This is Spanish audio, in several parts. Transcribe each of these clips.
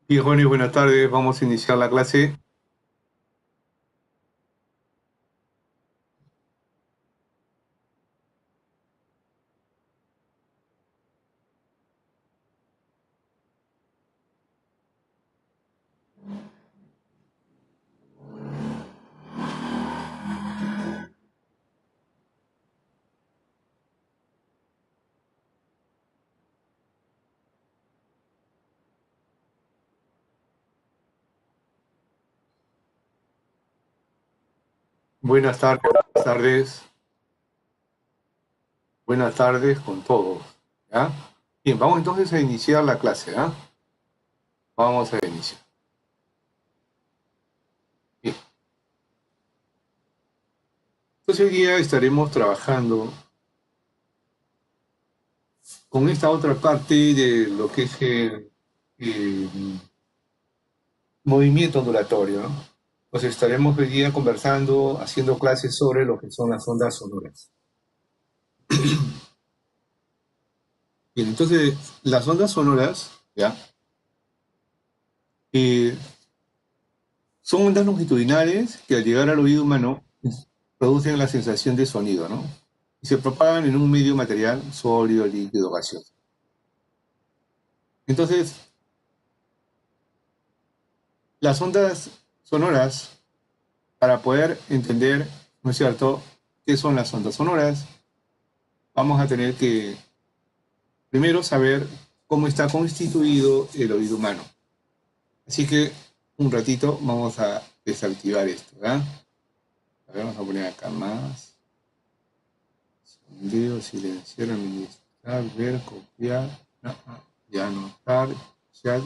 Y jóvenes, buenas tardes. Vamos a iniciar la clase. Buenas tardes, buenas tardes. Buenas tardes con todos. ¿Ya? Bien, vamos entonces a iniciar la clase. ¿Ya? Vamos a iniciar. Bien. Entonces hoy día estaremos trabajando con esta otra parte de lo que es el movimiento ondulatorio, ¿no? Pues estaremos hoy día conversando, haciendo clases sobre lo que son las ondas sonoras. Bien, entonces las ondas sonoras, ¿ya? Eh, Son ondas longitudinales que al llegar al oído humano producen la sensación de sonido, ¿no? Y se propagan en un medio material sólido, líquido, gaseoso. Entonces, las ondas sonoras, para poder entender, ¿no es cierto?, qué son las ondas sonoras, vamos a tener que primero saber cómo está constituido el oído humano. Así que un ratito vamos a desactivar esto, ¿verdad? A ver, vamos a poner acá más. Sondeo, silenciar, administrar, ver, copiar, ya anotar, ya,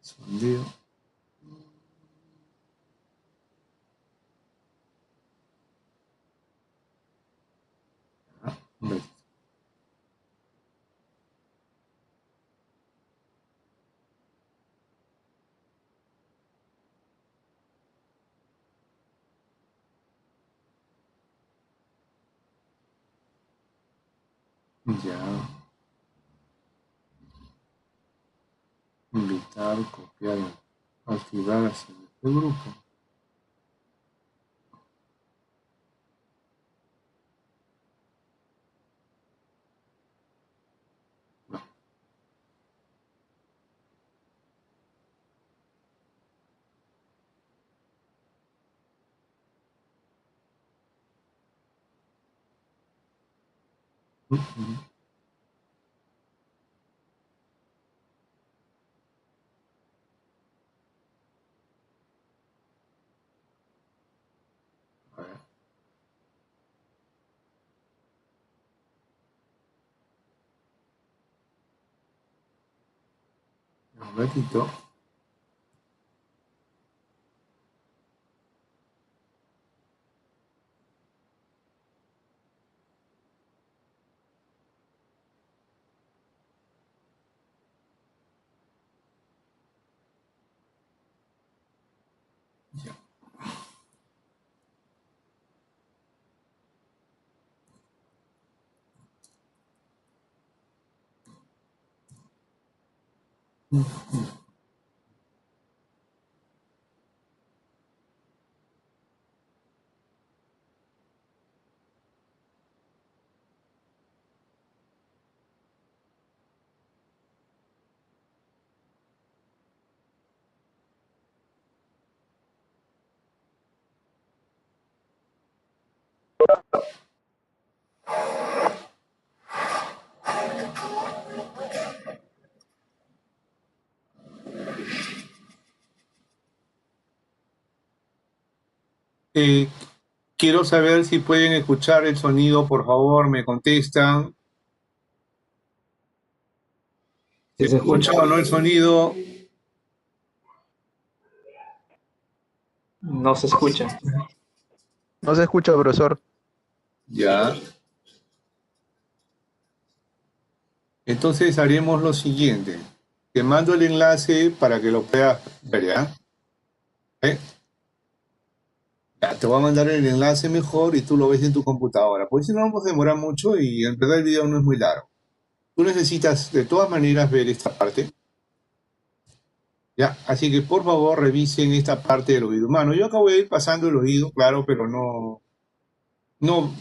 sondeo. Un ratito. Ya, invitar, copiar, activar hacia este grupo. Bueno, a ver, un ratito. Ya, Eh, quiero saber si pueden escuchar el sonido, por favor, me contestan. ¿Se Sí se escucha escucha. o no el sonido? No se escucha. No se escucha, profesor. Ya. Entonces haremos lo siguiente. Te mando el enlace para que lo puedas ver, ¿ya? ¿Eh? Ya, te voy a mandar el enlace mejor y tú lo ves en tu computadora. Porque si no vamos a demorar mucho y en verdad el video no es muy largo. Tú necesitas de todas maneras ver esta parte, Ya, así que por favor revisen esta parte del oído humano. Yo acabo de ir pasando el oído, claro, pero no,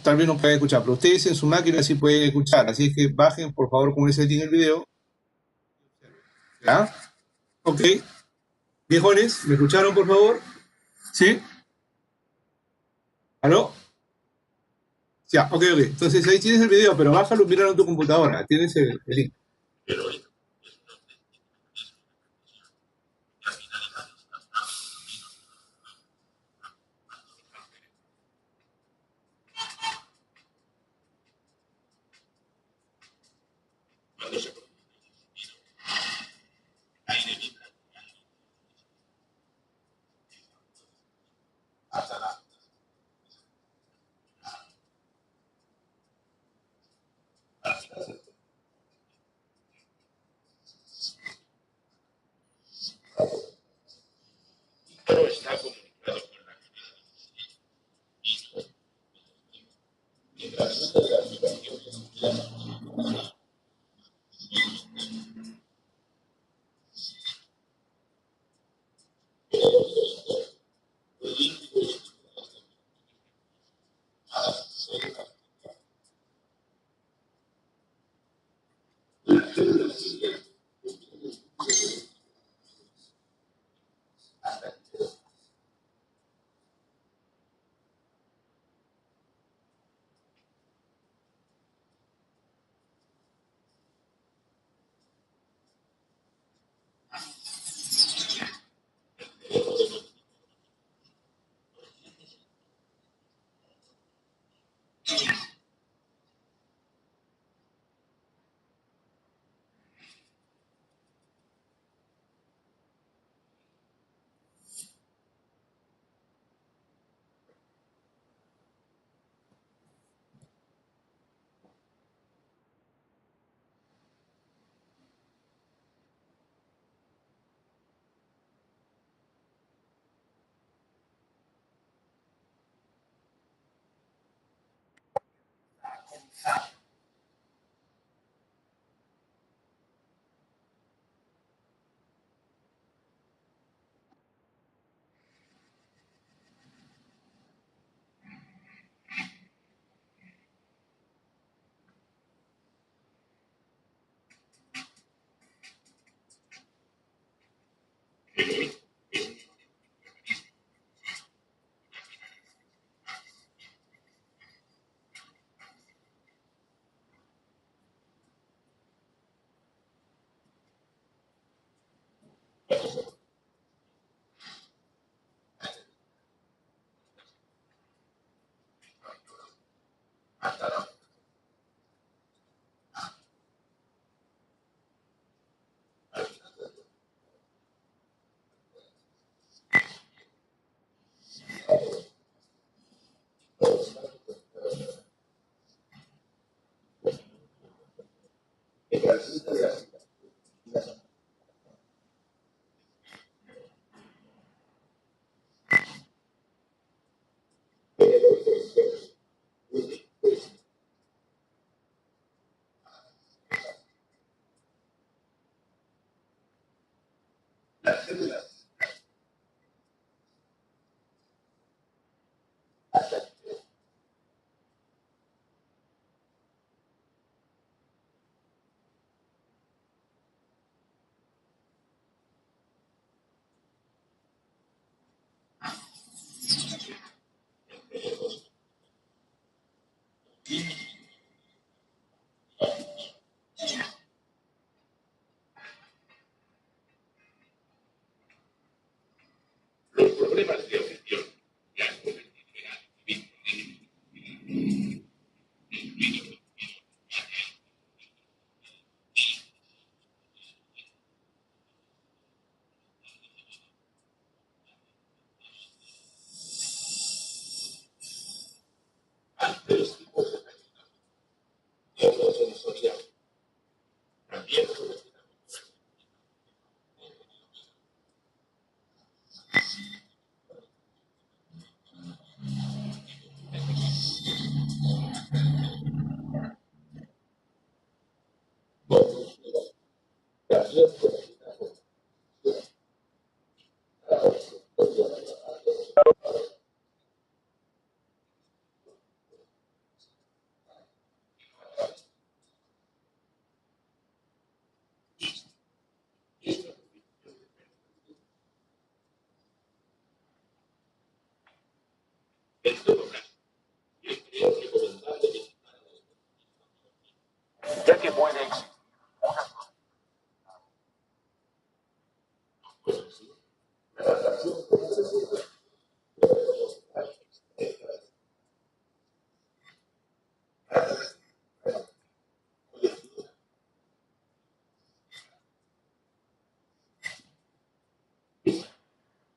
tal vez no pueden escuchar, pero ustedes en su máquina sí pueden escuchar, así que bajen por favor con ese setting el video. ¿Ya? Ok. Viejones, ¿me escucharon por favor? ¿Sí? ¿Aló? Ya, ok, ok. Entonces ahí tienes el video, pero bájalo, míralo en tu computadora. Tienes el link.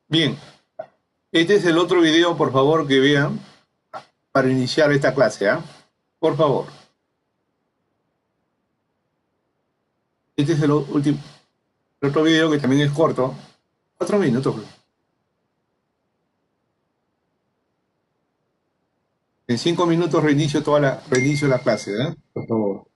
Bien, este es el otro video, por favor, que vean para iniciar esta clase, ¿ah? Por favor. Este es el último, el otro video que también es corto, 4 minutos. En 5 minutos reinicio la clase, ¿eh? Por favor.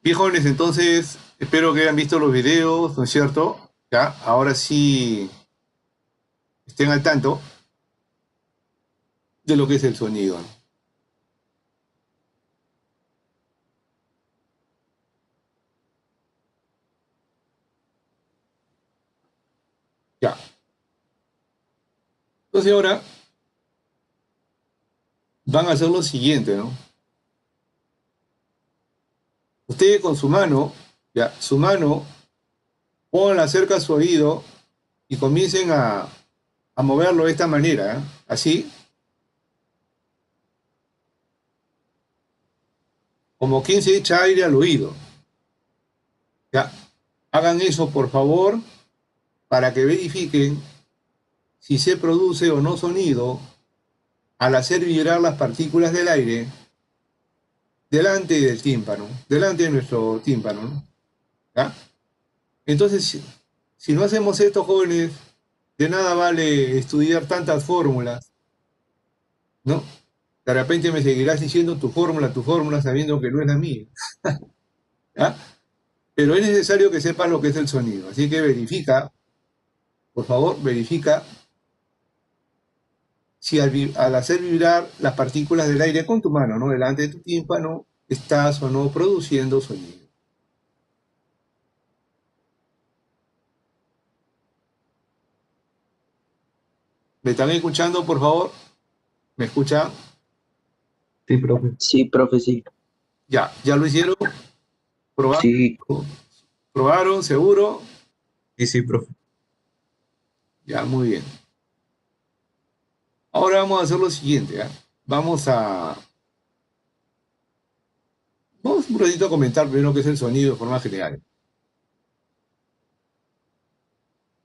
Bien, jóvenes, entonces espero que hayan visto los videos, ¿no es cierto? Ya, ahora sí estén al tanto de lo que es el sonido, ¿no? Ya. Entonces ahora van a hacer lo siguiente, ¿no? Ustedes con su mano, ya, su mano, pónganla cerca a su oído y comiencen a moverlo de esta manera, ¿eh? Así, como quien se echa aire al oído. Ya, hagan eso por favor para que verifiquen si se produce o no sonido al hacer vibrar las partículas del aire delante del tímpano, delante de nuestro tímpano, ¿no? ¿Ya? Entonces, si no hacemos esto, jóvenes, de nada vale estudiar tantas fórmulas, ¿no? De repente me seguirás diciendo tu fórmula, sabiendo que no es la mía, ¿ya? Pero es necesario que sepas lo que es el sonido, así que verifica, por favor, verifica si al hacer vibrar las partículas del aire con tu mano, ¿no? Delante de tu tímpano, estás o no produciendo sonido. ¿Me están escuchando, por favor? ¿Me escuchan? Sí, profe. Sí, profe, sí. Ya lo hicieron, probaron, Sí, probaron, seguro. Sí, sí, profe. Ya, muy bien. Ahora vamos a hacer lo siguiente, ¿ya? Vamos un ratito a comentar primero qué es el sonido de forma general.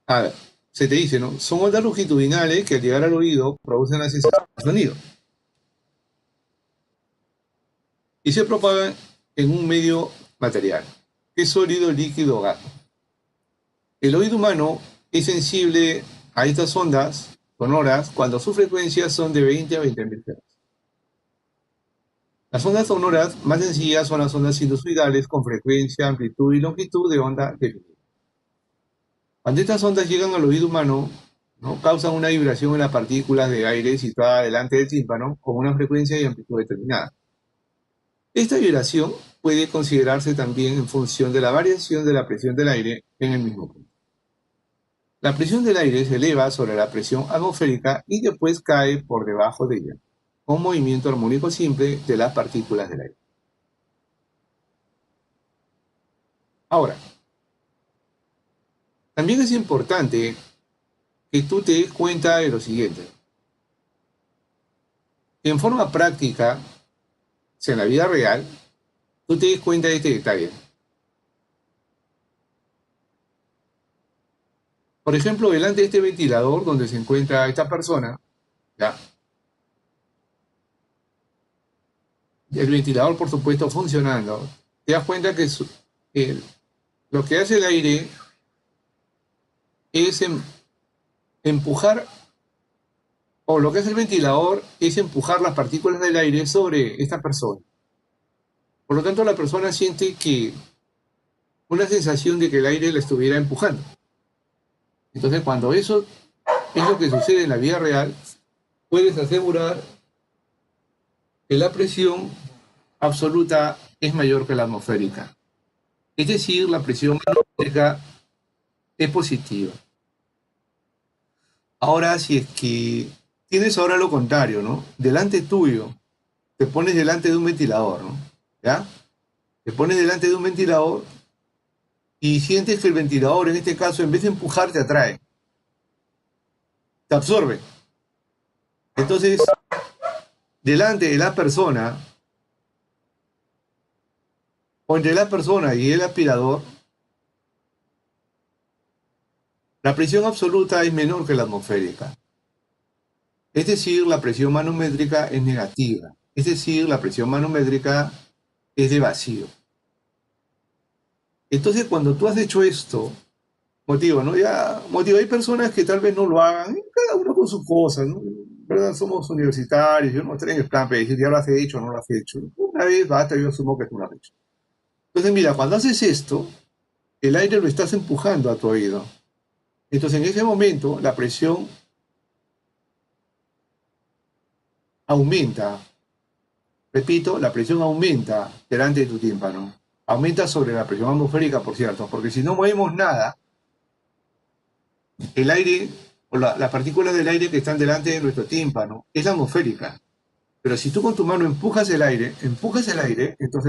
A ver, se te dice, ¿no? Son ondas longitudinales que al llegar al oído producen la sensación de sonido y se propagan en un medio material, que es sólido, líquido o gas. El oído humano es sensible a estas ondas sonoras cuando sus frecuencias son de 20 a 20.000 Hz. Las ondas sonoras más sencillas son las ondas sinusoidales con frecuencia, amplitud y longitud de onda definida. Cuando estas ondas llegan al oído humano, ¿no?, causan una vibración en las partículas de aire situada delante del tímpano con una frecuencia y amplitud determinada. Esta vibración puede considerarse también en función de la variación de la presión del aire en el mismo punto. La presión del aire se eleva sobre la presión atmosférica y después cae por debajo de ella, con movimiento armónico simple de las partículas del aire. Ahora, también es importante que tú te des cuenta de lo siguiente. En forma práctica, o sea, en la vida real, tú te des cuenta de este detalle. Por ejemplo, delante de este ventilador donde se encuentra esta persona, ¿ya?, el ventilador, por supuesto, funcionando, te das cuenta que lo que hace el aire es empujar, o lo que hace el ventilador es empujar las partículas del aire sobre esta persona. Por lo tanto, la persona siente que una sensación de que el aire la estuviera empujando. Entonces, cuando eso es lo que sucede en la vida real, puedes asegurar que la presión absoluta es mayor que la atmosférica. Es decir, la presión atmosférica es positiva. Ahora, si es que tienes ahora lo contrario, ¿no? Delante tuyo, te pones delante de un ventilador, ¿no? ¿Ya? Te pones delante de un ventilador y sientes que el ventilador, en este caso, en vez de empujar, te atrae. Te absorbe. Entonces, delante de la persona, o entre la persona y el aspirador, la presión absoluta es menor que la atmosférica. Es decir, la presión manométrica es negativa. Es decir, la presión manométrica es de vacío. Entonces, cuando tú has hecho esto, motivo, ¿no? Ya, motivo, hay personas que tal vez no lo hagan, cada uno con sus cosas, ¿no? ¿Verdad? Somos universitarios, yo no estoy en el plan para decir, ya lo has hecho o no lo has hecho. Una vez basta, yo asumo que tú lo has hecho. Entonces, mira, cuando haces esto, el aire lo estás empujando a tu oído. Entonces, en ese momento, la presión aumenta. Repito, la presión aumenta delante de tu tímpano. Aumenta sobre la presión atmosférica, por cierto, porque si no movemos nada, el aire, o las partículas del aire que están delante de nuestro tímpano, es la atmosférica. Pero si tú con tu mano empujas el aire, entonces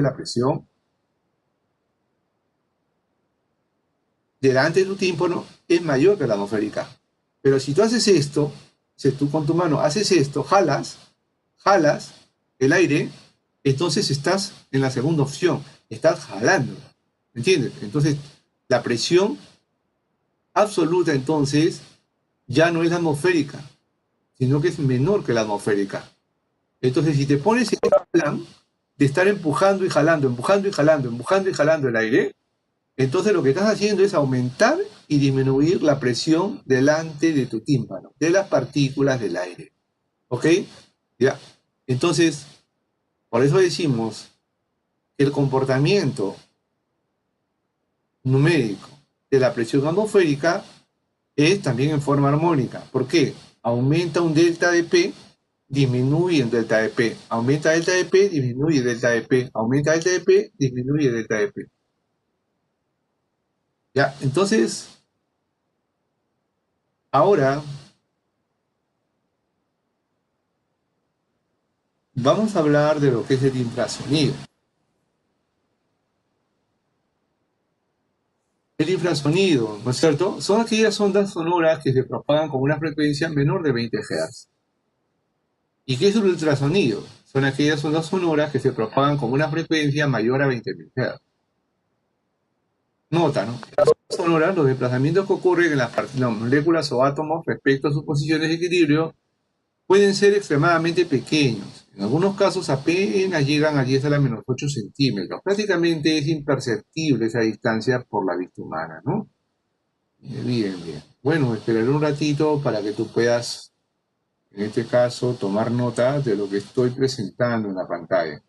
la presión delante de tu tímpano es mayor que la atmosférica. Pero si tú haces esto, si tú con tu mano haces esto, jalas el aire, entonces estás en la segunda opción, estás jalando, ¿entiendes? Entonces, la presión absoluta entonces ya no es la atmosférica, sino que es menor que la atmosférica. Entonces, si te pones en este plan de estar empujando y jalando, empujando y jalando, empujando y jalando el aire, entonces lo que estás haciendo es aumentar y disminuir la presión delante de tu tímpano, de las partículas del aire. ¿Ok? Ya. Entonces, por eso decimos que el comportamiento numérico de la presión atmosférica es también en forma armónica. ¿Por qué? Aumenta un delta de P, disminuye un delta de P. Aumenta delta de P, disminuye delta de P. Aumenta delta de P, disminuye delta de P. Ya, entonces, ahora vamos a hablar de lo que es el infrasonido. El infrasonido, ¿no es cierto? Son aquellas ondas sonoras que se propagan con una frecuencia menor de 20 Hz. ¿Y qué es el ultrasonido? Son aquellas ondas sonoras que se propagan con una frecuencia mayor a 20.000 Hz. Nota, ¿no? Las ondas sonoras, los desplazamientos que ocurren en las moléculas o átomos respecto a sus posiciones de equilibrio pueden ser extremadamente pequeños. En algunos casos apenas llegan a 10 a la menos 8 centímetros. Prácticamente es imperceptible esa distancia por la vista humana, ¿no? Bien, bien. Bueno, esperaré un ratito para que tú puedas, en este caso, tomar nota de lo que estoy presentando en la pantalla.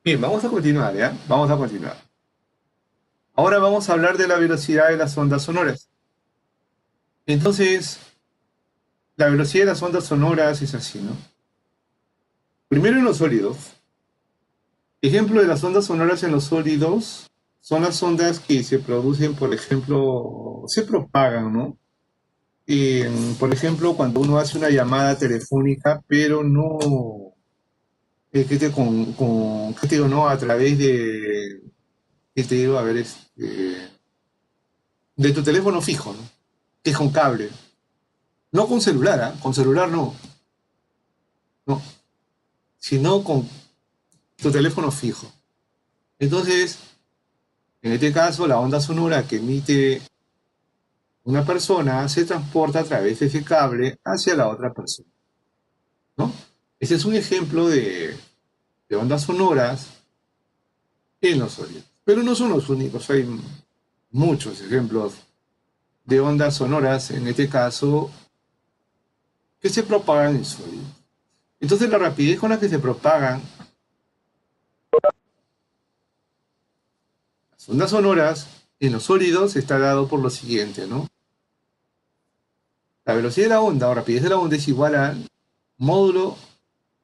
Bien, vamos a continuar, ¿ya? Vamos a continuar. Ahora vamos a hablar de la velocidad de las ondas sonoras. Entonces, la velocidad de las ondas sonoras es así, ¿no? Primero en los sólidos. Ejemplo de las ondas sonoras en los sólidos son las ondas que se producen, por ejemplo, se propagan, ¿no? Por ejemplo, cuando uno hace una llamada telefónica, pero no, ¿qué te digo, no? A través de, ¿qué te digo? A ver, de tu teléfono fijo, ¿no? Que es con cable. No con celular, ¿ah? Con celular no, no, sino con tu teléfono fijo. Entonces, en este caso, la onda sonora que emite una persona se transporta a través de ese cable hacia la otra persona, ¿no? Ese es un ejemplo de ondas sonoras en los sólidos. Pero no son los únicos, hay muchos ejemplos de ondas sonoras, en este caso, que se propagan en sólidos. Entonces, la rapidez con la que se propagan las ondas sonoras en los sólidos está dado por lo siguiente, ¿no? La velocidad de la onda o rapidez de la onda es igual al módulo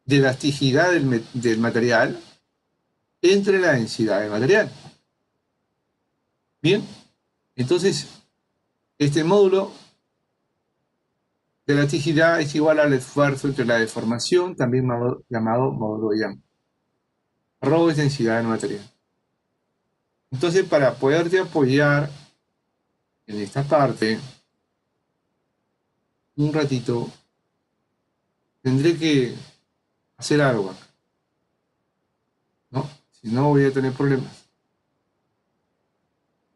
de elasticidad del material entre la densidad del material. Bien, entonces este módulo de elasticidad es igual al esfuerzo entre la deformación, también llamado módulo de Young. Rho es densidad del material. Entonces, para poderte apoyar en esta parte, un ratito, tendré que hacer algo acá, ¿no? Si no, voy a tener problemas.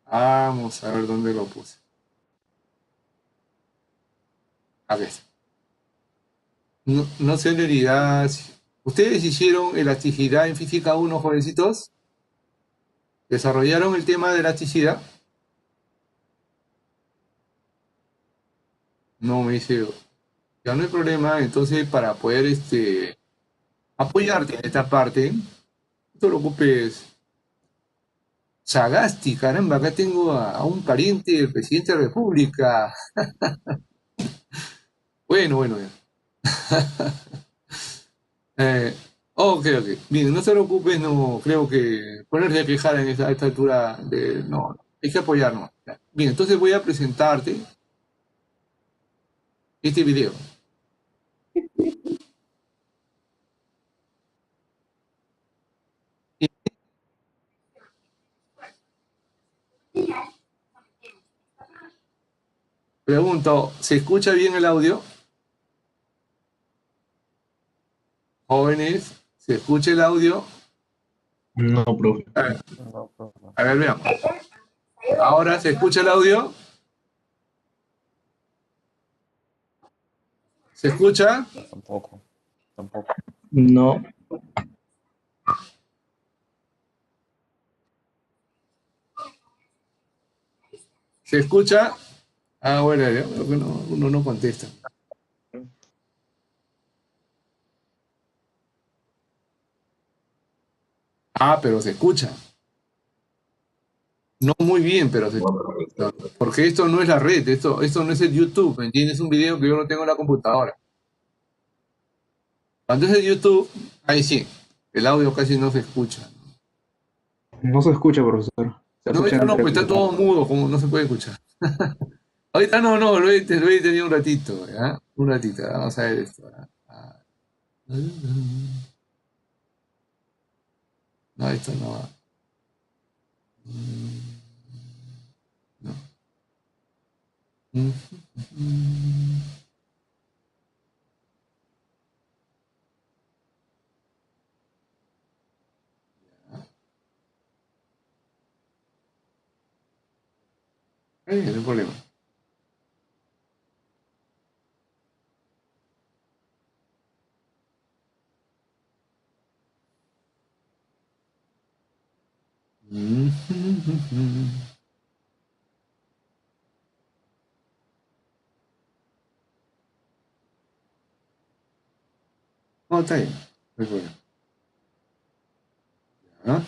Vamos a ver dónde lo puse. A ver. No, no sé en realidad. ¿Ustedes hicieron elasticidad en física 1, jovencitos? ¿Desarrollaron el tema de elasticidad? No me dice, ya no hay problema. Entonces, para poder apoyarte en esta parte, no te preocupes. Sagasti, caramba, acá tengo a un pariente del presidente de la República. Bueno, bueno, ya. Eh, ok, ok. Bien, no te preocupes, no creo que ponerse a quejar en a esta altura de. No, no, hay que apoyarnos. Bien, entonces voy a presentarte este video. Pregunto, ¿se escucha bien el audio? Jóvenes, ¿se escucha el audio? No, profe. A ver, No, profe. veamos. ¿Ahora se escucha el audio? ¿Se escucha? Tampoco. Tampoco. No. ¿Se escucha? Ah, bueno, ya veo que uno no contesta. Ah, pero se escucha. No muy bien, pero se escucha. Porque esto no es la red, esto no es el YouTube, ¿me entiendes? Es un video que yo no tengo en la computadora. Cuando es el YouTube, ahí sí, el audio casi no se escucha. No se escucha, profesor. Se No, escucha ahorita no, pues está todo entrecortado. mudo, como no se puede escuchar. Ahorita no, lo he tenido un ratito, ¿ya? Un ratito, vamos a ver esto. ¿Ya? Ah, no, esto no va. No. No hay problema. No, está bien, no hay problema. ¿Ya?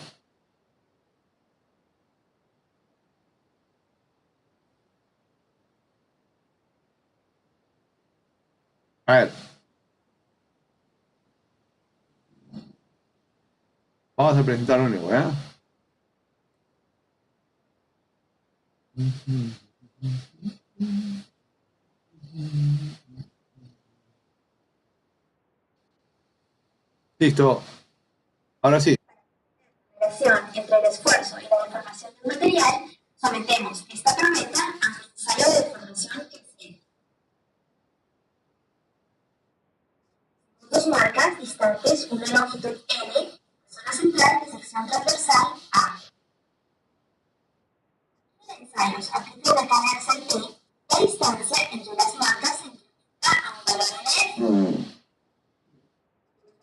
A ver, vamos a presentar un nuevo, ¿ya? Listo, ahora sí. Relación entre el esfuerzo y la deformación del material, sometemos esta promesa a un ensayo de deformación creciente. Dos marcas distantes una longitud L, zona central de sección transversal A. En ensayos aplica una cadena T, la distancia entre las marcas se incrementa a un valor N.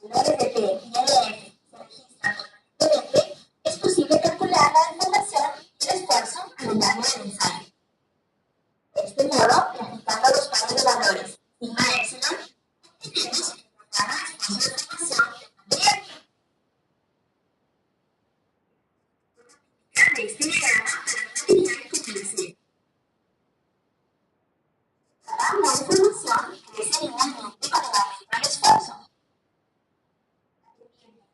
El valor de P y de F se registran permanentemente, es posible calcular la deformación y el esfuerzo a lo largo del ensayo. De este modo, graficando los pares de valores sigma epsilon, obtenemos el programa de espacio de formación del material. De este diagrama para un material como el acero. La deformación crece linealmente con el aumento del esfuerzo.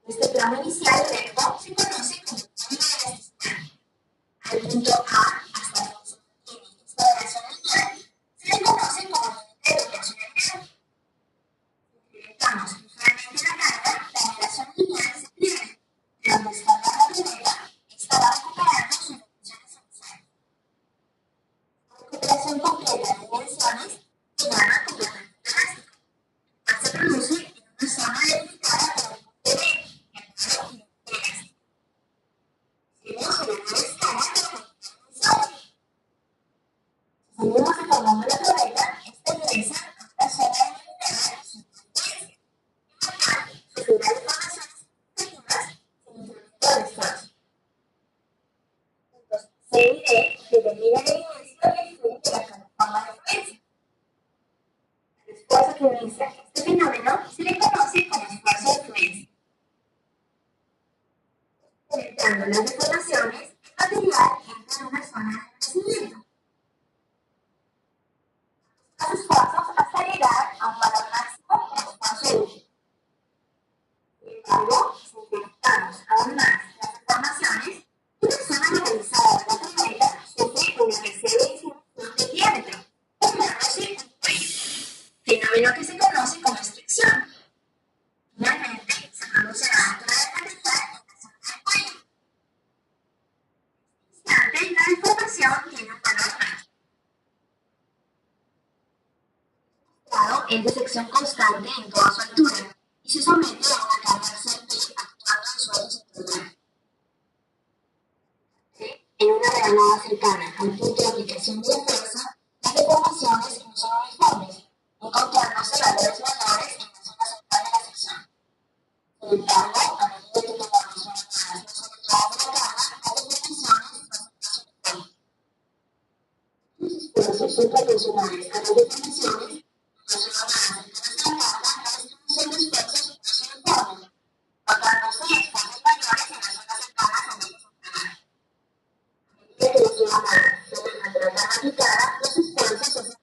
Este plano inicial recto se conoce como plano de elasticidad. Al punto A hasta el punto N, esta relación lineal, se le conoce como límite de rotacionalidad. Si incrementamos ligeramente la carga, la relación lineal se pierde, pero al descargar la primera, esta va recuperando sus dimensiones iniciales. La recuperación completa de dimensiones se llama complemento elástico. Se produce en una zona delimitada por el punto B, llamado límite elástico. Seguimos en una escala de dimensiones. Seguimos reformando la probeta, esta ingresa a una zona delimitada sin influencia. Sufrirá deformaciones significativas sin incremento del esfuerzo. Puntos C y D determinan el inicio y el fin de la plataforma de influencia. El esfuerzo que inicia este fenómeno se le conoce como esfuerzo de influencia. Incrementando las deformaciones, el material entra en una zona de crecimiento. Los esfuerzos hasta llegar a un valor máximo de esfuerzo útil. Sin embargo, si incrementamos aún más las deformaciones, una zona localizada de la tormenta sufre una tercera disminución de diámetro, formándose un cuello, fenómeno que se conoce como estricción. Finalmente, se produce la altura del material en la zona del cuello. En este instante, la deformación tiene un valor máximo. es de sección constante en toda su altura y se somete a una carga CP actuando en suelos interiores. En una granada cercana al punto de aplicación de la fuerza, las deformaciones no son uniformes, encontrándose valores menores en la zona central de la sección. Sin embargo, a medida que tengamos granadas más alejadas de la carga, las deformaciones no son más uniformes. Los esfuerzos son proporcionales a las deformaciones, las granadas cercanas a la carga, la distribución de esfuerzos no es uniforme, notándose esfuerzos mayores en las zonas cercanas al eje central. Que las granadas se alejan de la carga aplicada, los esfuerzos se hacen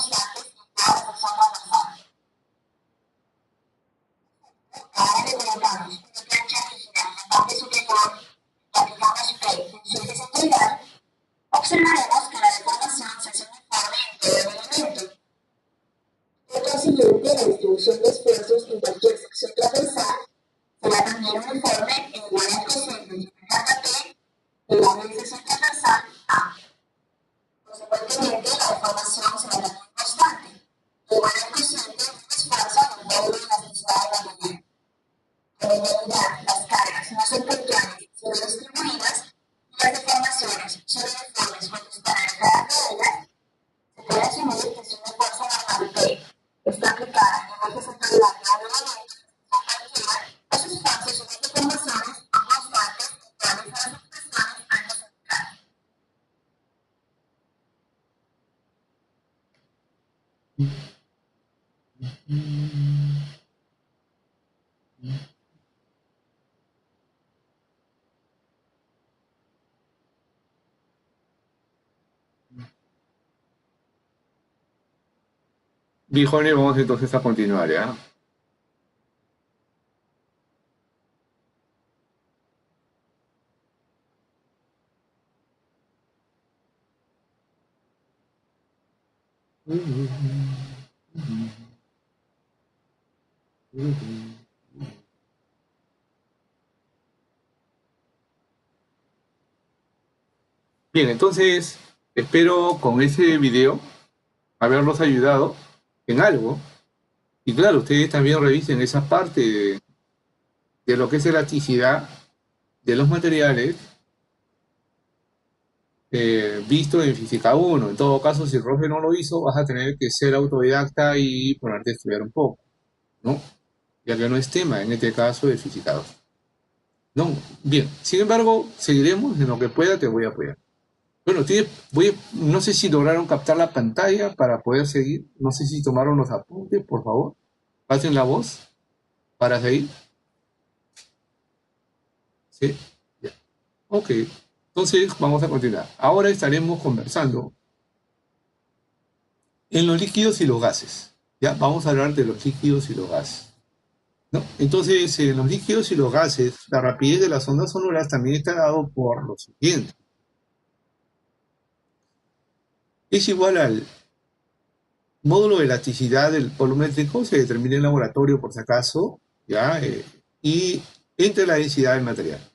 constantes en toda la sección transversal. Ahora le colocamos una plancha rígida en la parte superior y aplicamos P en su eje central, observaremos que la deformación se hace uniforme en todo el elemento. Por consiguiente, la distribución de esfuerzos en cualquier sección transversal será también uniforme en igual al cociente de la carga P en la sección transversal A. Consecuentemente, la deformación será también constante, igual al cociente de un esfuerzo en el módulo de elasticidad de la manera. En realidad, las cargas no son puntuales, sino distribuidas, y las deformaciones son uniformes cuando están en cada una de ellas. Se puede asumir que si una fuerza normal P está aplicada en el eje central de un elemento de cualquiera, los esfuerzos y las deformaciones son constantes en todas las expresiones antes indicadas. Bien, jóvenes, vamos entonces a continuar, ¿ya? Bien, entonces espero con ese video haberlos ayudado en algo. Y claro, ustedes también revisen esa parte de lo que es elasticidad de los materiales visto en Física 1. En todo caso, si el profe no lo hizo, vas a tener que ser autodidacta y ponerte a estudiar un poco, ¿no? Ya que no es tema, en este caso, de Física 2. No, bien. Sin embargo, seguiremos en lo que pueda, te voy a apoyar. Bueno, no sé si lograron captar la pantalla para poder seguir. No sé si tomaron los apuntes, por favor. Pasen la voz para seguir. ¿Sí? Ya. Ok. Entonces, vamos a continuar. Ahora estaremos conversando en los líquidos y los gases. Ya, vamos a hablar de los líquidos y los gases, ¿no? Entonces, en los líquidos y los gases, la rapidez de las ondas sonoras también está dado por lo siguiente. Es igual al módulo de elasticidad del volumétrico, se determina en laboratorio por si acaso, ¿ya? Y entre la densidad del material.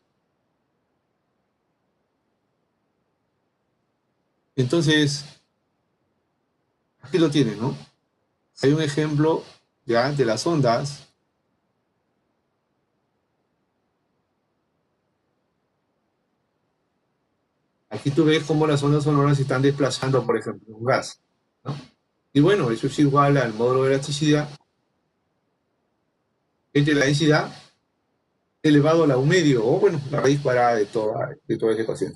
Entonces, aquí lo tienen, ¿no? Hay un ejemplo ya de las ondas. Aquí tú ves cómo las ondas sonoras se están desplazando, por ejemplo, un gas, ¿no? Y bueno, eso es igual al módulo de elasticidad entre la densidad elevado a la U medio, o bueno, la raíz cuadrada de toda esa ecuación.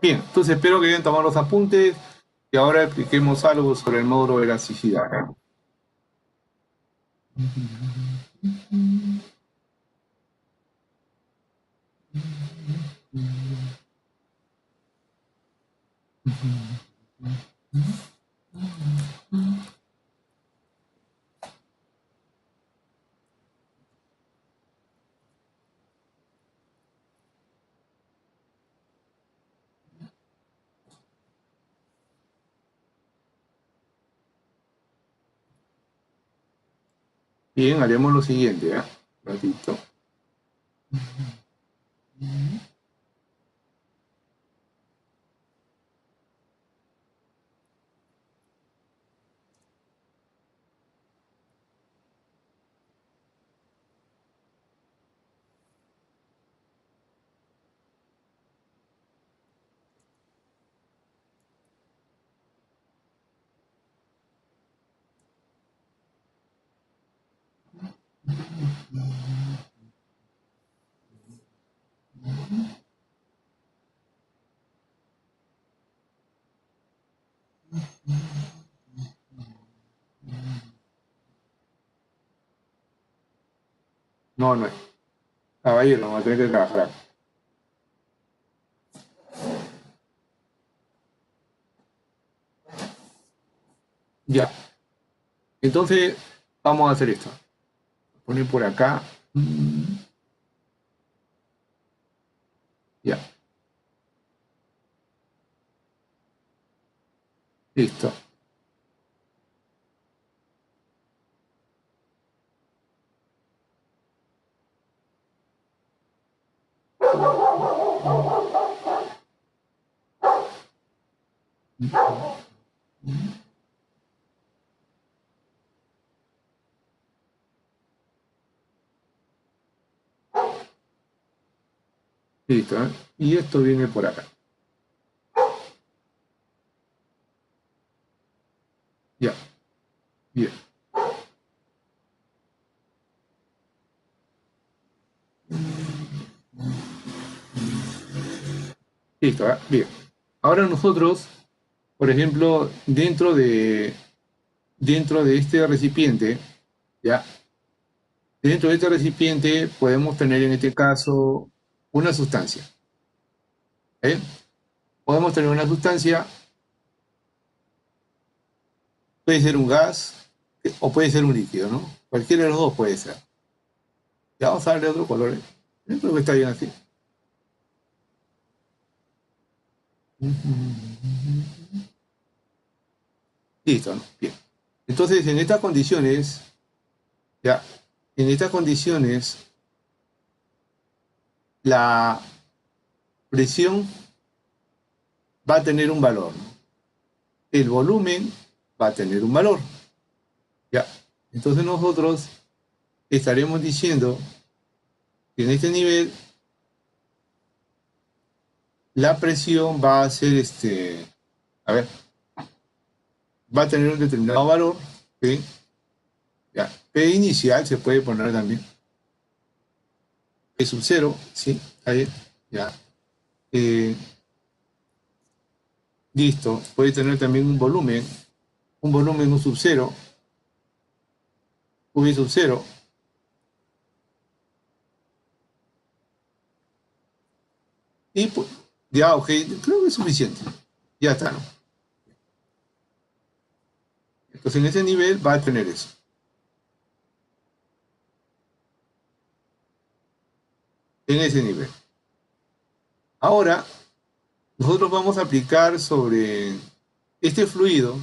Bien, entonces espero que hayan tomado los apuntes y ahora expliquemos algo sobre el módulo de elasticidad. Bien, haremos lo siguiente, ¿eh? Un ratito. No, no es. Caballero, vamos a tener que trabajar. Ya. Entonces, vamos a hacer esto. Voy a poner por acá. Ya. Listo. Listo, ¿eh? Y esto viene por acá. Ya. Bien. Listo, ¿eh? Bien. Ahora nosotros, por ejemplo, dentro de este recipiente, ya, dentro de este recipiente podemos tener en este caso una sustancia. ¿Eh? Podemos tener una sustancia, puede ser un gas o puede ser un líquido, ¿no? Cualquiera de los dos puede ser. Ya vamos a darle otro color. Yo creo que está bien así. Listo, ¿no? Bien. Entonces, en estas condiciones, ya, en estas condiciones, la presión va a tener un valor, ¿no? El volumen va a tener un valor. Ya. Entonces nosotros estaremos diciendo que en este nivel la presión va a ser a ver, va a tener un determinado valor, ¿sí? Ya. P inicial se puede poner también. P sub 0, ¿sí? Ahí, ya. Listo. Puede tener también un volumen un volumen U sub 0, V sub 0, y pues, ya, ok, creo que es suficiente. Ya está, ¿no? Entonces en ese nivel va a tener eso. En ese nivel. Ahora, nosotros vamos a aplicar sobre este fluido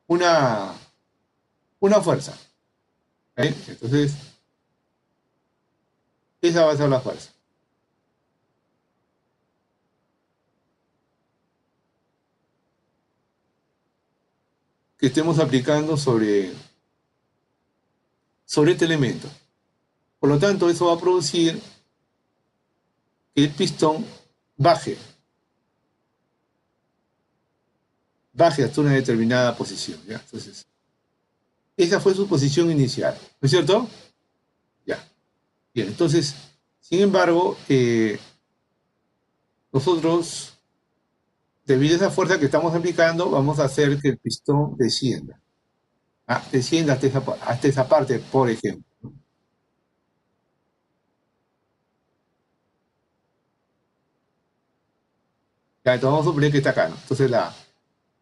una, una fuerza. ¿Eh? Entonces, esa va a ser la fuerza. Que estemos aplicando sobre este elemento. Por lo tanto, eso va a producir que el pistón baje, baje hasta una determinada posición. ¿Ya? Entonces, esa fue su posición inicial, ¿no es cierto? Ya. Bien, entonces, sin embargo, nosotros, debido a esa fuerza que estamos aplicando, vamos a hacer que el pistón descienda. Descienda hasta esa parte, por ejemplo. Ya, entonces vamos a suponer que está acá, ¿no?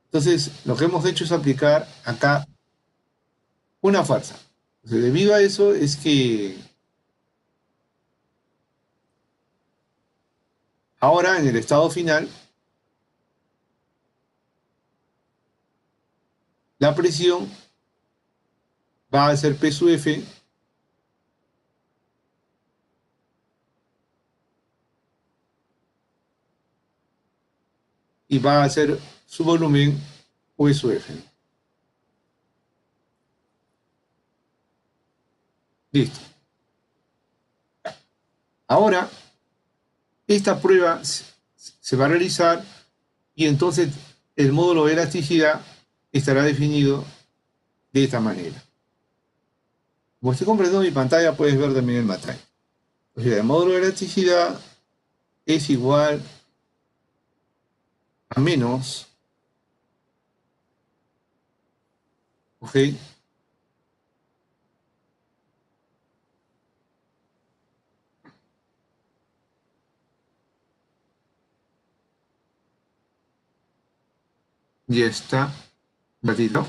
Entonces, lo que hemos hecho es aplicar acá una fuerza. Entonces, debido a eso es que ahora en el estado final, la presión va a ser P sub F y va a ser su volumen V sub F. Listo. Ahora, esta prueba se va a realizar y entonces el módulo de elasticidad estará definido de esta manera. Como estoy comprendiendo mi pantalla, puedes ver también el material. O sea, el módulo de elasticidad es igual a menos, ¿ok? Ya está, ratito.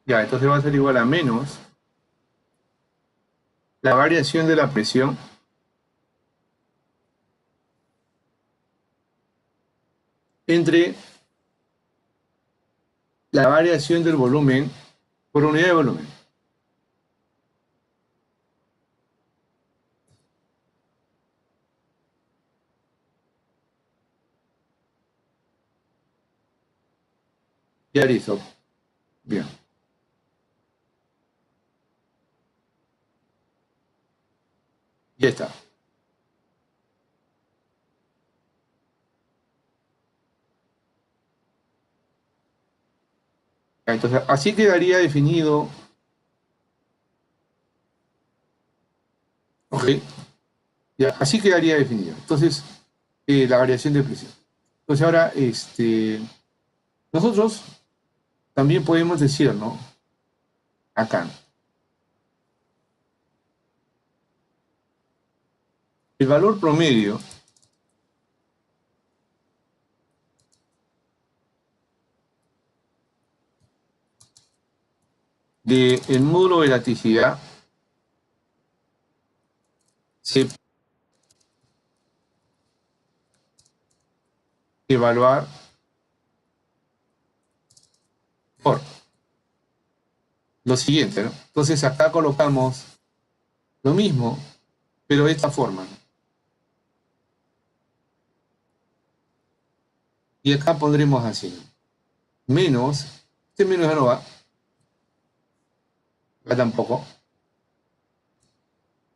Ya, entonces va a ser igual a menos la variación de la presión entre la variación del volumen por unidad de volumen. Ya listo. Bien. Ya está. Ya, entonces, así quedaría definido. Ok. Ya, así quedaría definido. Entonces, la variación de presión. Entonces ahora, nosotros también podemos decir, ¿no? Acá, el valor promedio del módulo de elasticidad se puede evaluar por lo siguiente, ¿no? Entonces acá colocamos lo mismo, pero de esta forma, ¿no? Y acá pondremos así, ¿no? Menos, este menos ya no va, acá tampoco.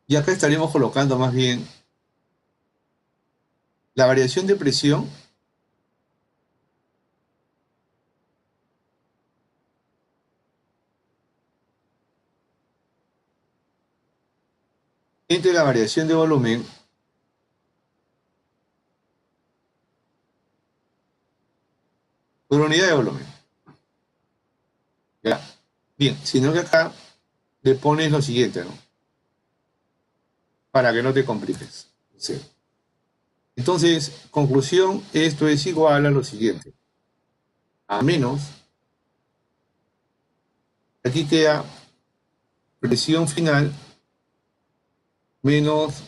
Y acá estaríamos colocando más bien la variación de presión entre la variación de volumen por unidad de volumen. ¿Ya? Bien, sino que acá le pones lo siguiente, ¿no? Para que no te compliques. Sí. Entonces, conclusión, esto es igual a lo siguiente. A menos, aquí queda presión final menos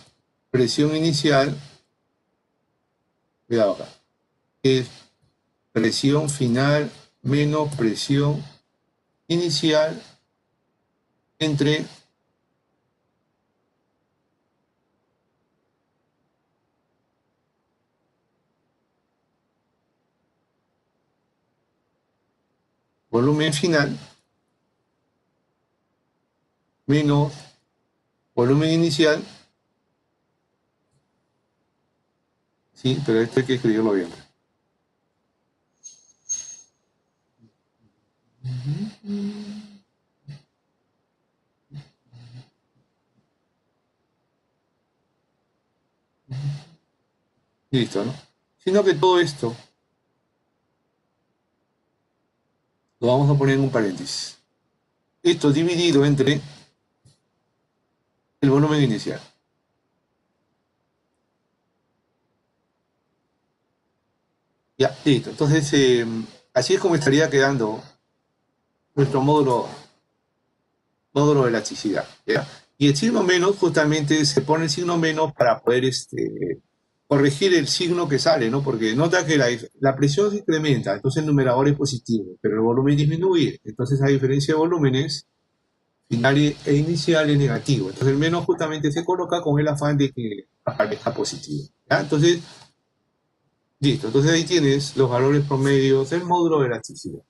presión inicial, cuidado acá, es presión final menos presión inicial entre volumen final menos volumen inicial, sí, pero esto hay que escribirlo bien. Listo, ¿no? Sino que todo esto lo vamos a poner en un paréntesis. Esto dividido entre el volumen inicial. Ya, listo. Entonces, así es como estaría quedando nuestro módulo de elasticidad. ¿Ya? Y el signo menos, justamente se pone el signo menos para poder corregir el signo que sale, ¿no? Porque nota que la presión se incrementa, entonces el numerador es positivo, pero el volumen disminuye. Entonces, a diferencia de volúmenes, final e inicial es negativo. Entonces, el menos justamente se coloca con el afán de que aparezca positivo. ¿Ya? Entonces, listo. Entonces, ahí tienes los valores promedios del módulo de elasticidad.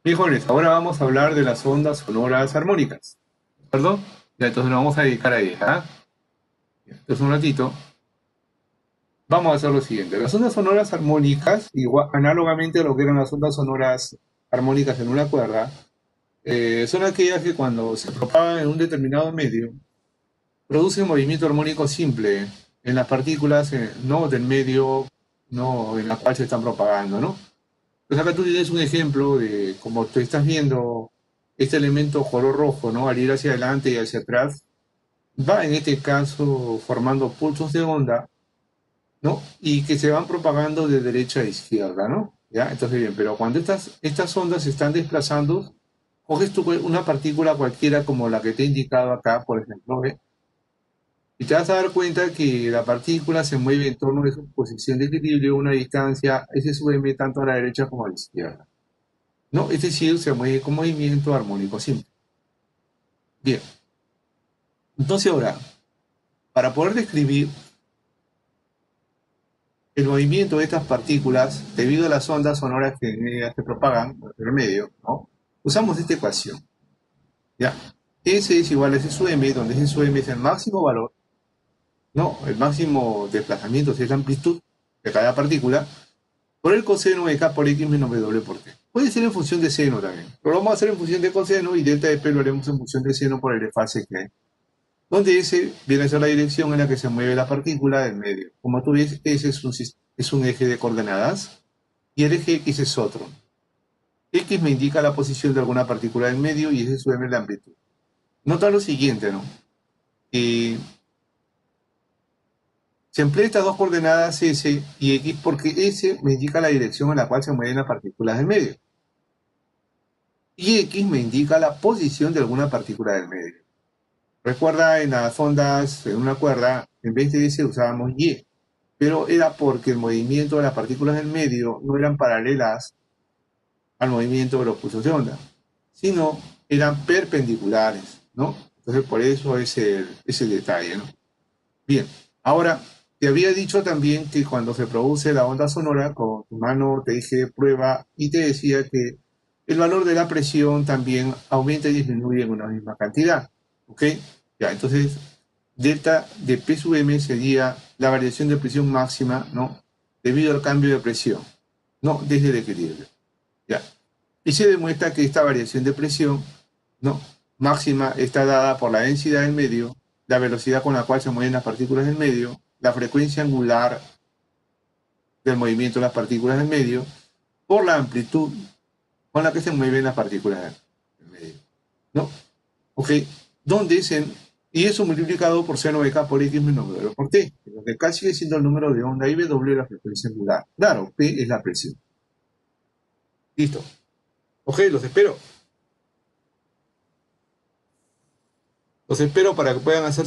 Bien, jóvenes, ahora vamos a hablar de las ondas sonoras armónicas. ¿De acuerdo? Ya, entonces nos vamos a dedicar a ellas. ¿Ah? Entonces, un ratito. Vamos a hacer lo siguiente. Las ondas sonoras armónicas, igual, análogamente a lo que eran las ondas sonoras armónicas en una cuerda, son aquellas que cuando se propagan en un determinado medio, producen movimiento armónico simple en las partículas, no del medio, no en la cual se están propagando, ¿no? Pues acá tú tienes un ejemplo de como tú estás viendo este elemento color rojo, ¿no? Al ir hacia adelante y hacia atrás, va en este caso formando pulsos de onda, ¿no? Y que se van propagando de derecha a izquierda, ¿no? ¿Ya? Entonces, bien, pero cuando estas ondas se están desplazando, coges tú una partícula cualquiera como la que te he indicado acá, por ejemplo, ¿ve? Y te vas a dar cuenta que la partícula se mueve en torno de su posición de equilibrio a una distancia SUM tanto a la derecha como a la izquierda. ¿No? Es decir, se mueve con movimiento armónico simple. Bien, entonces ahora, para poder describir el movimiento de estas partículas debido a las ondas sonoras que en ellas se propagan por el medio, ¿no? Usamos esta ecuación, ¿ya? S es igual a S sub m, donde S sub m es el máximo valor, ¿no? El máximo desplazamiento, es la amplitud de cada partícula, por el coseno de k por x menos w por t. Puede ser en función de seno también, pero lo vamos a hacer en función de coseno y delta de p lo haremos en función de seno por el desfase que hay. Donde S viene a ser la dirección en la que se mueve la partícula del medio. Como tú ves, S es un eje de coordenadas y el eje X es otro. X me indica la posición de alguna partícula del medio y S sub m la amplitud. Nota lo siguiente, ¿no? Se emplean estas dos coordenadas S y X porque S me indica la dirección en la cual se mueven las partículas del medio. Y X me indica la posición de alguna partícula del medio. Recuerda, en las ondas, en una cuerda, en vez de S usábamos Y, pero era porque el movimiento de las partículas del medio no eran paralelas al movimiento de los pulsos de onda, sino eran perpendiculares, ¿no? Entonces, por eso es el detalle, ¿no? Bien, ahora, te había dicho también que cuando se produce la onda sonora, con tu mano te dije prueba y te decía que el valor de la presión también aumenta y disminuye en una misma cantidad, ¿ok? Ya, entonces, delta de P sub m sería la variación de presión máxima, ¿no? Debido al cambio de presión, ¿no? Desde el equilibrio, ¿ya? Y se demuestra que esta variación de presión, ¿no? Máxima está dada por la densidad del medio, la velocidad con la cual se mueven las partículas del medio, la frecuencia angular del movimiento de las partículas del medio, por la amplitud con la que se mueven las partículas del medio, ¿no? ¿Ok? Donde y eso multiplicado por seno de k por x menos w por t, donde k sigue siendo el número de onda y w la frecuencia angular. Claro, p es la presión. Listo. Ok, los espero. Los espero para que puedan hacer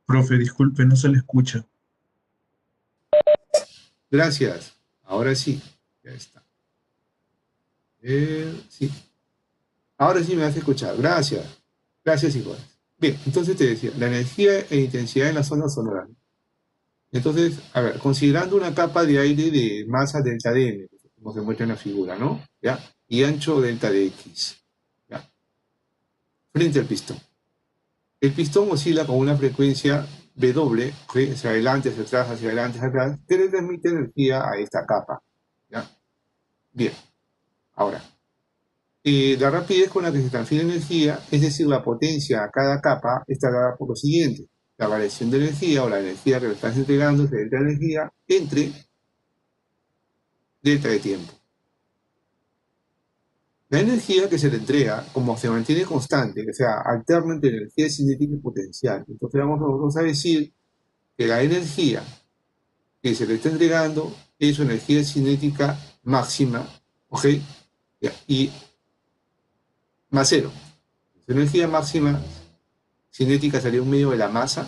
Profe, disculpe, no se le escucha. Gracias. Ahora sí. Ya está. Sí. Ahora sí me has escuchado. Gracias. Gracias, igual. Bien, entonces te decía, la energía e intensidad en las ondas sonoras. Entonces, a ver, considerando una capa de aire de masa delta de m, como se muestra en la figura, ¿no? ¿Ya? Y ancho delta de x, ¿ya? Frente al pistón. El pistón oscila con una frecuencia W, ¿sí? Hacia adelante, hacia atrás, hacia adelante, hacia atrás, que le transmite energía a esta capa, ¿ya? Bien, ahora, la rapidez con la que se transfiere energía, es decir, la potencia a cada capa, está dada por lo siguiente. La variación de energía o la energía que le estás entregando es delta de energía entre delta de tiempo. La energía que se le entrega, como se mantiene constante, o sea, alterna entre energía cinética y potencial. Entonces vamos a decir que la energía que se le está entregando es su energía cinética máxima, ¿ok? Y más cero. Su energía máxima cinética sería un medio de la masa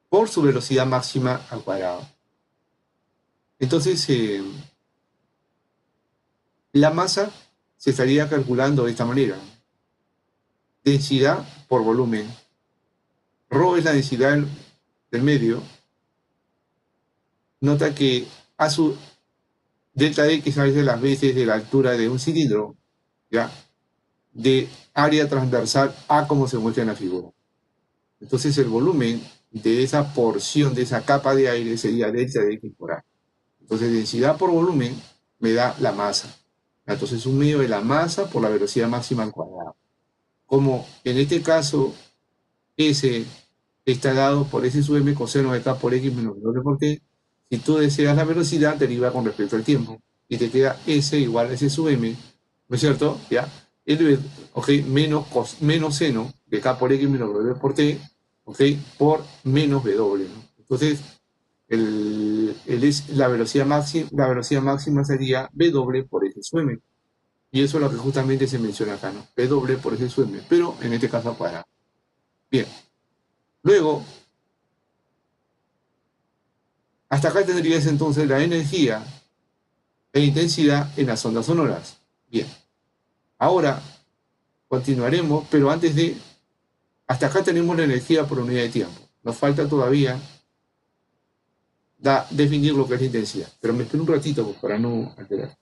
por su velocidad máxima al cuadrado. Entonces, la masa se estaría calculando de esta manera. Densidad por volumen. Rho es la densidad del medio. Nota que a su delta X a veces las veces de la altura de un cilindro, ¿ya? De área transversal a como se muestra en la figura. Entonces el volumen de esa porción, de esa capa de aire sería delta de X por A. Entonces densidad por volumen me da la masa. Entonces un medio de la masa por la velocidad máxima al cuadrado. Como en este caso S está dado por S sub m coseno de K por X menos W por T, si tú deseas la velocidad, deriva con respecto al tiempo. Y te queda S igual a S sub m, ¿no es cierto? ¿Ya? Ok, menos seno de K por X menos W por T, ok, por menos W, ¿no? Entonces, la velocidad máxima sería W por S sub m. Y eso es lo que justamente se menciona acá, ¿no? W por S sub m, pero en este caso al cuadrado. Bien. Luego, hasta acá tendrías entonces la energía e intensidad en las ondas sonoras. Bien. Ahora continuaremos, pero antes de... Hasta acá tenemos la energía por unidad de tiempo. Nos falta todavía definir lo que es la intensidad. Pero me espero un ratito pues, para no alterar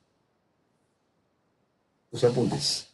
los apuntes.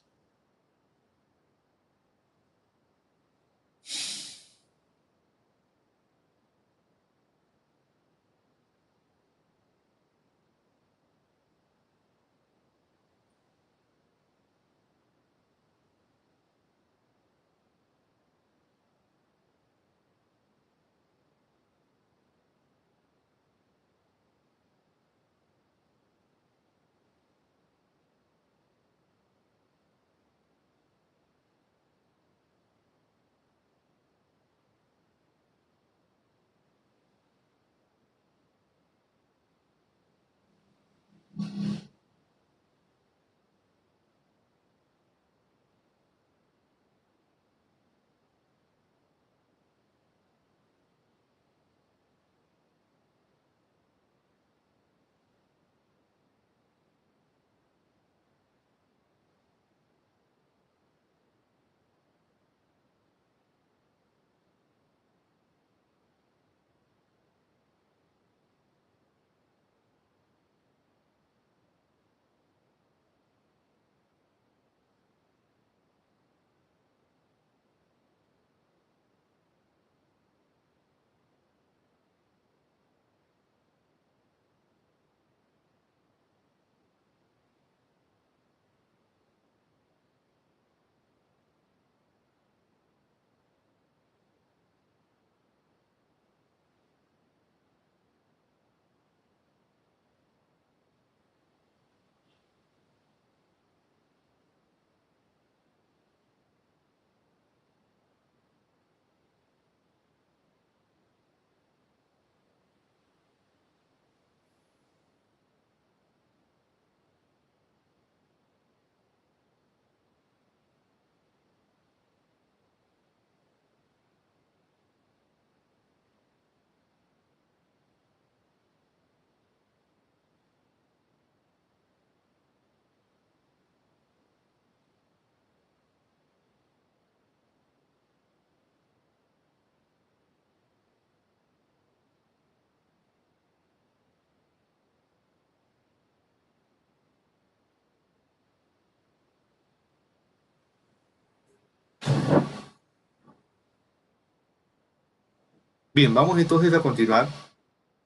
Bien, vamos entonces a continuar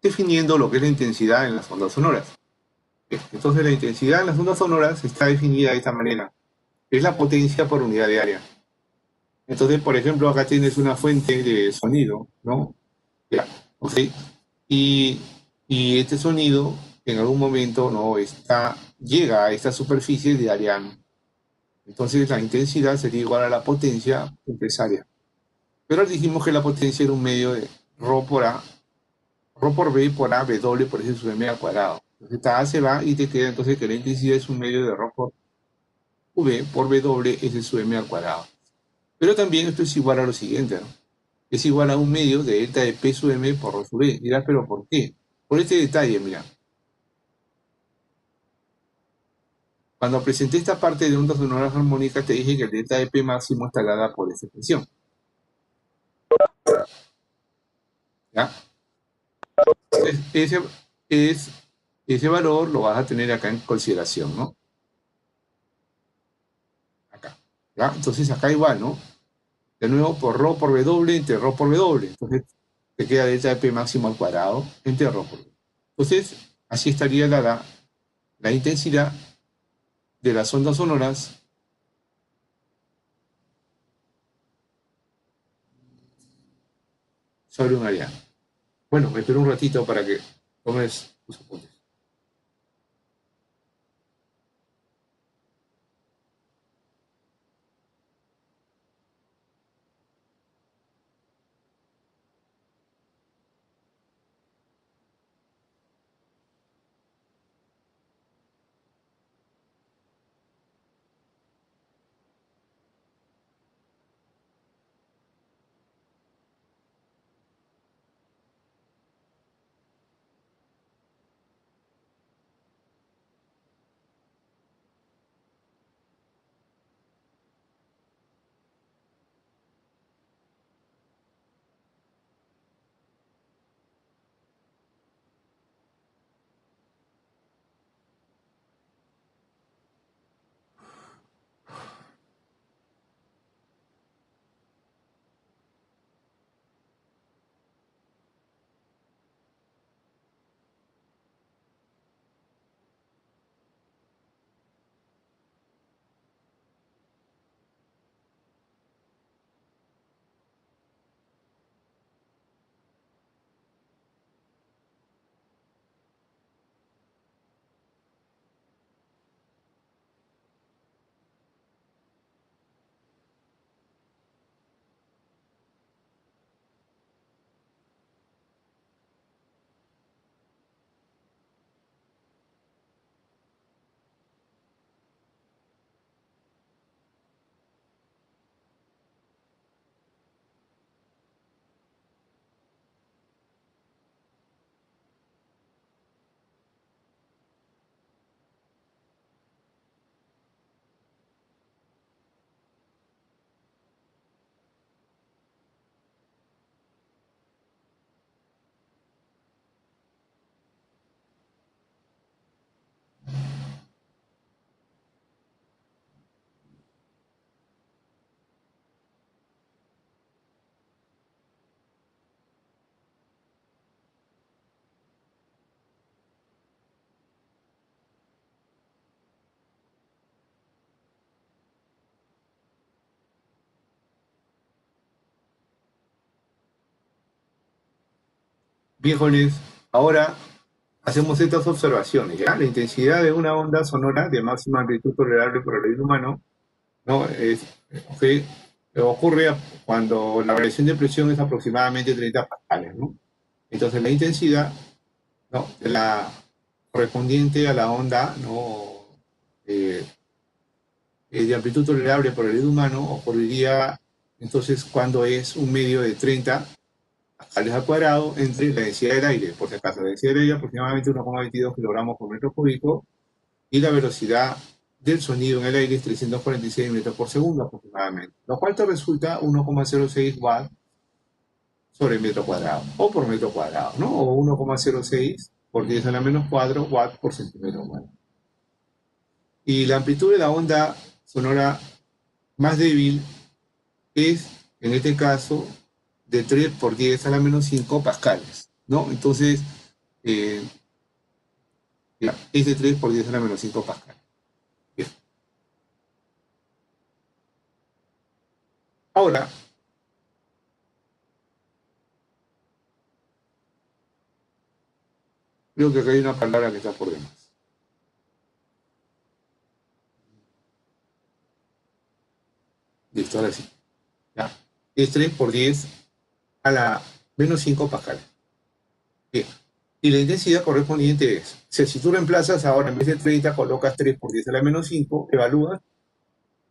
definiendo lo que es la intensidad en las ondas sonoras. Bien, entonces la intensidad en las ondas sonoras está definida de esta manera. Es la potencia por unidad de área. Entonces, por ejemplo, acá tienes una fuente de sonido, ¿no? Ya, ¿ok? Y, y este sonido en algún momento no llega a esta superficie de área. Entonces la intensidad sería igual a la potencia empresaria. Pero dijimos que la potencia era un medio de ρ por A, ρ por B por A, W por S sub M al cuadrado. Entonces esta A se va y te queda entonces que la intensidad es un medio de ρ por V por W S sub M al cuadrado. Pero también esto es igual a lo siguiente, ¿no? Es igual a un medio de delta de P sub M por ρ sub B. Dirás, ¿pero por qué? Por este detalle, mira. Cuando presenté esta parte de ondas sonoras armónicas, te dije que el delta de P máximo está dada por esta expresión. ¿Ya? Ese, es, ese valor lo vas a tener acá en consideración, ¿no? Acá. ¿Ya? Entonces acá igual, ¿no? De nuevo, por ρ por W entre ρ por W. Entonces te queda delta de P máximo al cuadrado entre ρ por W. Entonces, así estaría dada la intensidad de las ondas sonoras sobre un área. Bueno, me espero un ratito para que tomes tus apuntes. Bien, jóvenes, ahora hacemos estas observaciones, ¿ya? La intensidad de una onda sonora de máxima amplitud tolerable por el oído humano, ¿no? Que ocurre cuando la variación de presión es aproximadamente 30 pascales, ¿no? Entonces la intensidad, ¿no? La correspondiente a la onda, ¿no? Eh, de amplitud tolerable por el oído humano ocurriría entonces cuando es un medio de 30 pascales al cuadrado entre la densidad del aire, por si acaso, la densidad del aire aproximadamente 1,22 kilogramos por metro cúbico y la velocidad del sonido en el aire es 346 metros por segundo aproximadamente, lo cual te resulta 1,06 watts sobre metro cuadrado, o por metro cuadrado, ¿no? O 1,06 por 10 a la menos 4 watts por centímetro cuadrado. Y la amplitud de la onda sonora más débil es, en este caso, de 3 por 10 a la menos 5 pascales, ¿no? Entonces, ya, es de 3 por 10 a la menos 5 pascales. Bien. Ahora, creo que acá hay una palabra que está por demás. Listo, ahora sí. Ya. Es 3 por 10 a la menos 5 pascales. Bien. Y la intensidad correspondiente es, si tú reemplazas ahora en vez de 30, colocas 3 por 10 a la menos 5, evalúas,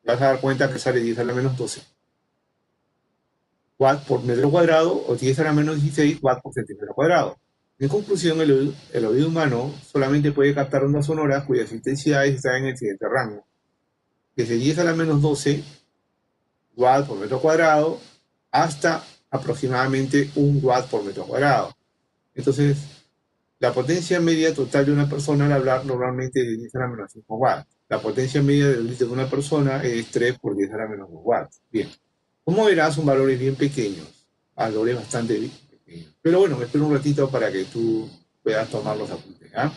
te vas a dar cuenta que sale 10 a la menos 12 watts por metro cuadrado o 10 a la menos 16 watts por centímetro cuadrado. En conclusión, el oído humano solamente puede captar ondas sonoras cuyas intensidades están en el siguiente rango. Desde 10 a la menos 12 watts por metro cuadrado hasta aproximadamente 1 watt por metro cuadrado. Entonces, la potencia media total de una persona al hablar normalmente es de 10 a la menos 5 watts. La potencia media del grito de una persona es 3 por 10 a la menos 2 watts. Bien. Como verás, son valores bien pequeños, valores bastante pequeños. Pero bueno, me espero un ratito para que tú puedas tomar los apuntes. ¿Ah?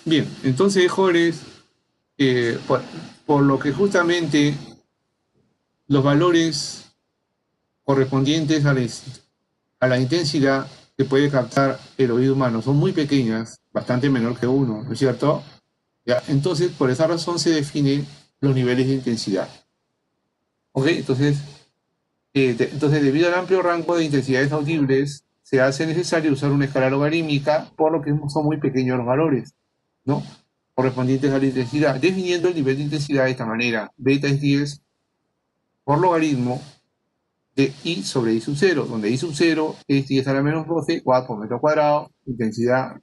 Bien, entonces, jóvenes, por lo que justamente los valores correspondientes a la intensidad que puede captar el oído humano son muy pequeñas, bastante menor que 1, ¿no es cierto? ¿Ya? Entonces, por esa razón se definen los niveles de intensidad. ¿Ok? Entonces, debido al amplio rango de intensidades audibles, se hace necesario usar una escala logarítmica, por lo que son muy pequeños los valores, ¿no? Correspondientes a la intensidad, definiendo el nivel de intensidad de esta manera. Beta es 10 por logaritmo de I sobre I sub 0, donde I sub 0 es 10 a la menos 12 watts por metro cuadrado, intensidad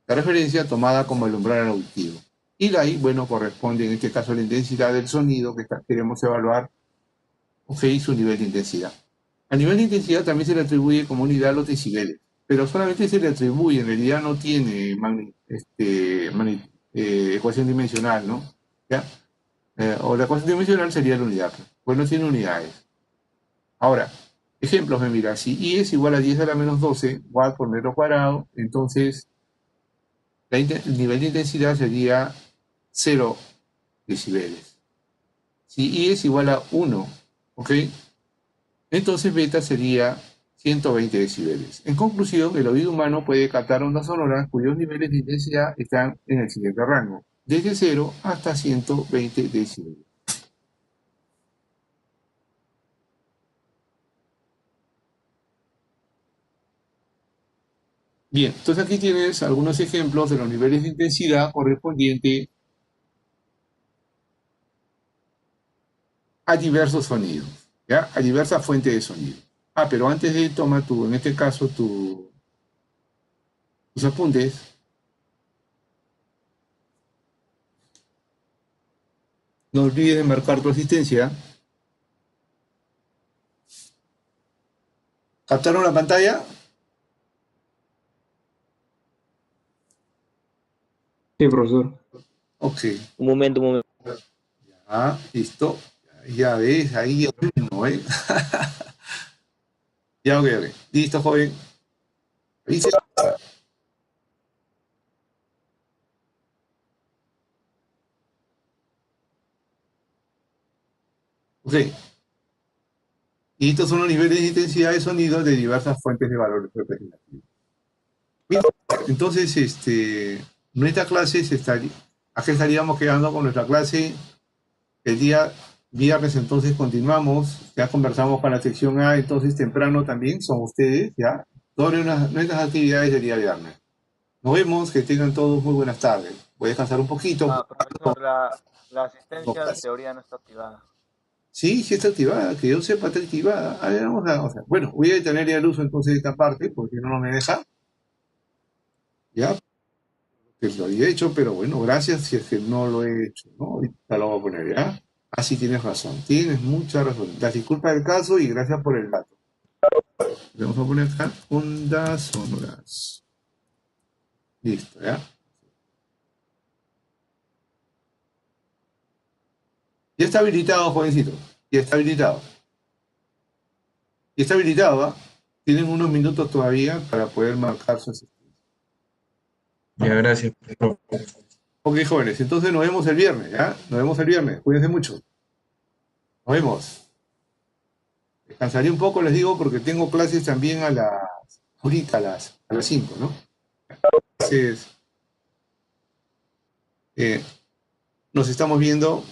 de referencia tomada como el umbral auditivo. Y la I, bueno, corresponde en este caso a la intensidad del sonido que queremos evaluar, ok, su nivel de intensidad. Al nivel de intensidad también se le atribuye como unidad los decibeles, pero solamente se le atribuye, en realidad no tiene ecuación dimensional, ¿no? ¿Ya? O la ecuación dimensional sería la unidad, pues no tiene unidades. Ahora, ejemplos, me mira, si I es igual a 10 a la menos 12 watts por metro cuadrado, entonces el nivel de intensidad sería 0 decibeles. Si I es igual a 1, ¿ok? Entonces beta sería 120 decibeles. En conclusión, el oído humano puede captar ondas sonoras cuyos niveles de intensidad están en el siguiente rango, desde 0 hasta 120 decibeles. Bien, entonces aquí tienes algunos ejemplos de los niveles de intensidad correspondientes a diversos sonidos, ¿ya? A diversas fuentes de sonido. Pero antes de toma tú, en este caso, tus apuntes. No olvides de marcar tu asistencia. ¿Captaron la pantalla? Sí, profesor. Ok. Un momento, un momento. Ya, listo. Ya ves, ahí no, ¿eh? Ya, ok, ok. Listo, joven. Avise. Ok. Y estos son los niveles de intensidad de sonido de diversas fuentes de valores representativos. Bien, entonces, nuestra clase aquí estaríamos quedando con nuestra clase el día viernes. Entonces continuamos, ya conversamos con la sección A, entonces temprano también son ustedes, ya, sobre nuestras actividades del día viernes. Nos vemos, que tengan todos muy buenas tardes. Voy a descansar un poquito. Profesor, la asistencia en teoría no está activada. Sí, sí está activada, que yo sepa está activada. A ver, vamos a. Bueno, voy a detener ya el uso entonces de esta parte, porque no me deja. Ya, que lo había hecho, pero bueno, gracias si es que no lo he hecho, ¿no? Ahorita lo voy a poner, ¿ya? Así tienes razón, tienes mucha razón. Las disculpas del caso y gracias por el dato. Vamos a poner acá ondas sonoras. Listo, ¿ya? Ya está habilitado, jovencito. Ya está habilitado. Y está habilitado, ¿ah? Tienen unos minutos todavía para poder marcar su asistencia. Ya, gracias, profe. Ok, jóvenes, entonces nos vemos el viernes, ¿ya? Nos vemos el viernes. Cuídense mucho. Nos vemos. Descansaré un poco, les digo, porque tengo clases también ahorita a las 5, ¿no? Entonces, nos estamos viendo